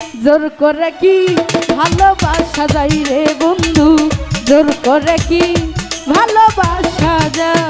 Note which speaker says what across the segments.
Speaker 1: জোর করে কি ভালোবাসা যায় রে বন্ধু, জোর করে কি ভালোবাসা যায়।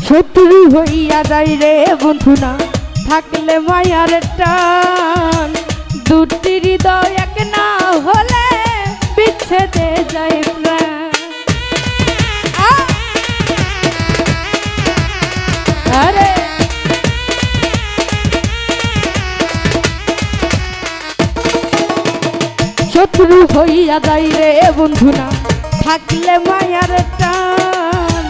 Speaker 1: শত্রু হইয়া যায় রে বন্ধু না থাকলে মায়ার টান, দুটি হৃদয় এক না হলে বিচ্ছেদে যায় প্রাণ। আরে শত্রু হইয়া যায় রে বন্ধু না থাকলে মায়ার টান,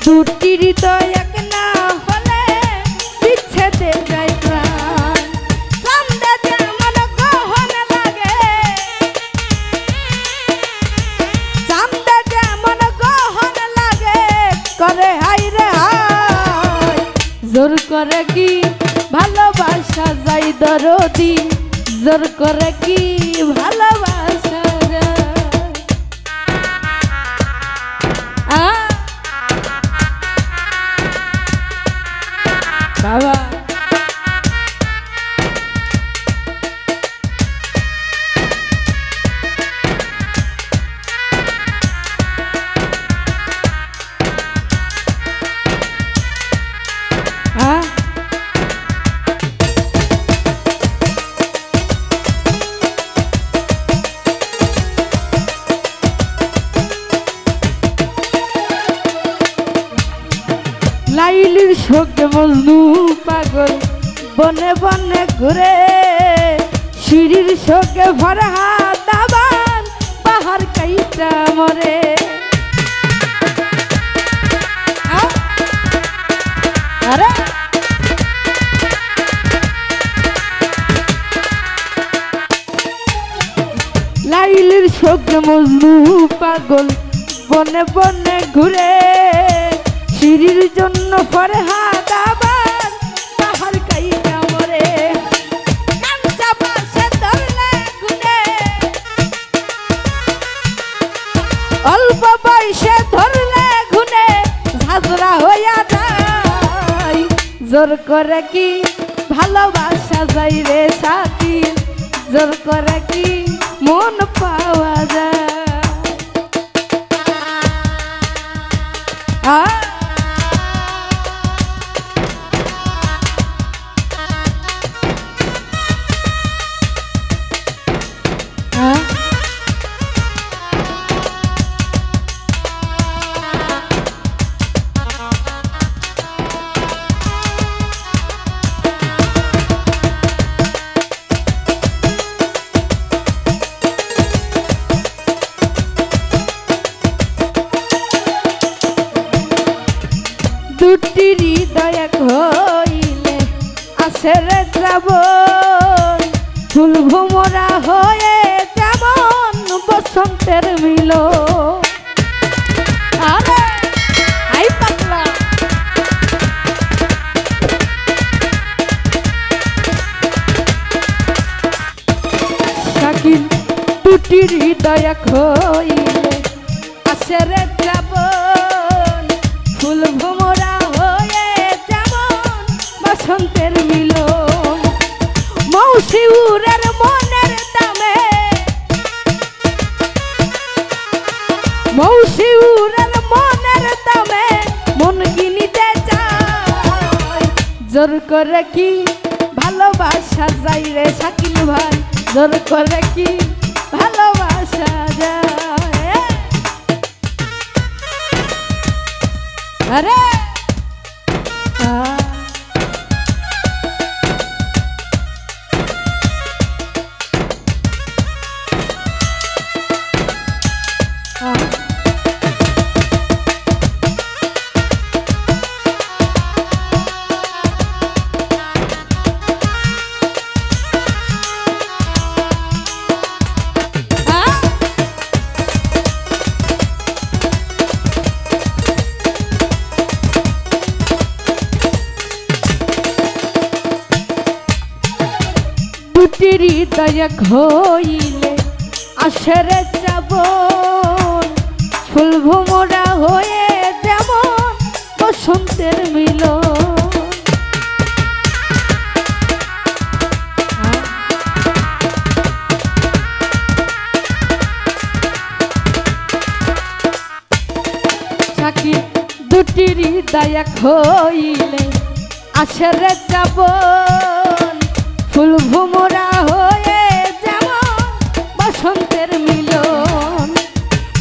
Speaker 1: দুটি হৃদয় এক না হলে বিচ্ছেদে যায় প্রাণ। চাঁদে যেমন গহন লাগে, চাঁদে যেমন গহন লাগে করে হাই রে হাই। জোর করে কি ভালোবাসা যায় দরদি, জোর করে কি ভালোবাসা যায়। বাবা লাইলির শোকে মজনু পাগল বনে বনে ঘুরে, শিরির শোকে ফরহাদ আবার পাহাড় কাইটা মরে। আরে লাইলির শোকে মজনু পাগল বনে বনে ঘুরে, শিরির জন্য ফরহাদ আবার পাহাড় কাইটা মরে। কাঁচা বাসে ধরলে গুনে, অল্প বয়সে ধরলে গুনে ঝাঁঝরা হইয়া যায়। জোর করে কি ভালোবাসা যায় রে সাথী, জোর করে কি মন পাওয়া যায়। দুটি হৃদয় এক হইলে আসে রে শ্রাবণ, ফুল ভোমরা হয়ে যেমন বসন্তের মিলন। আরে আই পাতলা শাকিল, দুটি হৃদয় এক হইলে আসে রে শ্রাবণ, ফুল ভোমরা হয়ে যেমন বসন্তের মিলন। মৌসিউরের মনের দামে, মৌসিউরের মনের দামে মন কিনিতে চায়। জোর করে কি ভালোবাসা যায় রে শাকিল ভাই, জোর করে কি ভালোবাসা যায়। আরে হৃদয় হইলে আসরে যাব ফুল ভোমরা হয়ে যেমন বসন্তের মিলন। সাকি দুটি হৃদয় হইলে আসরে যাব ফুল ভোমরা হয়ে যেমন বসন্তের মিলন।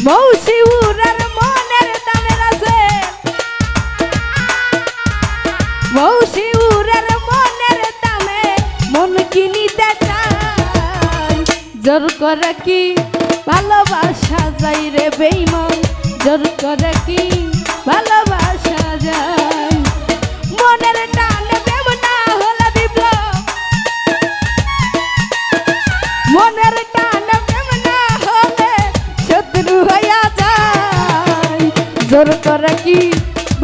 Speaker 1: মৌসি উড়ার মনের দামের আছে, মৌসি উড়ার মনের দামে মন কিনিতে চাই। জোর করে কি ভালোবাসা যাই রে বেঈমান, জোর করে কি ভালোবাসা যায়। মনের টানে প্রেম না হলে বিপ্লব, মনের টানে প্রেম না হলে শত্রু হইয়া যায়। জোর করে কি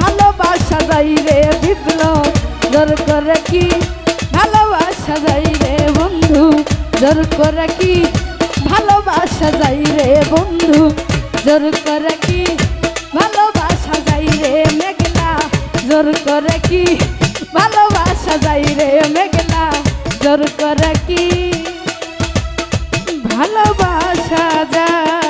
Speaker 1: ভালোবাসা যাই রে বিপ্লব, জোর করে কি ভালোবাসা যাই রে বন্ধু, জোর করে কি ভালোবাসা যাই রে বন্ধু, জোর করে কি ভালোবাসা যাই রে মেঘলা, জোর করে কি ভালোবাসা যাই রে মেঘলা, জোর করে কি ভালোবাসা যায়।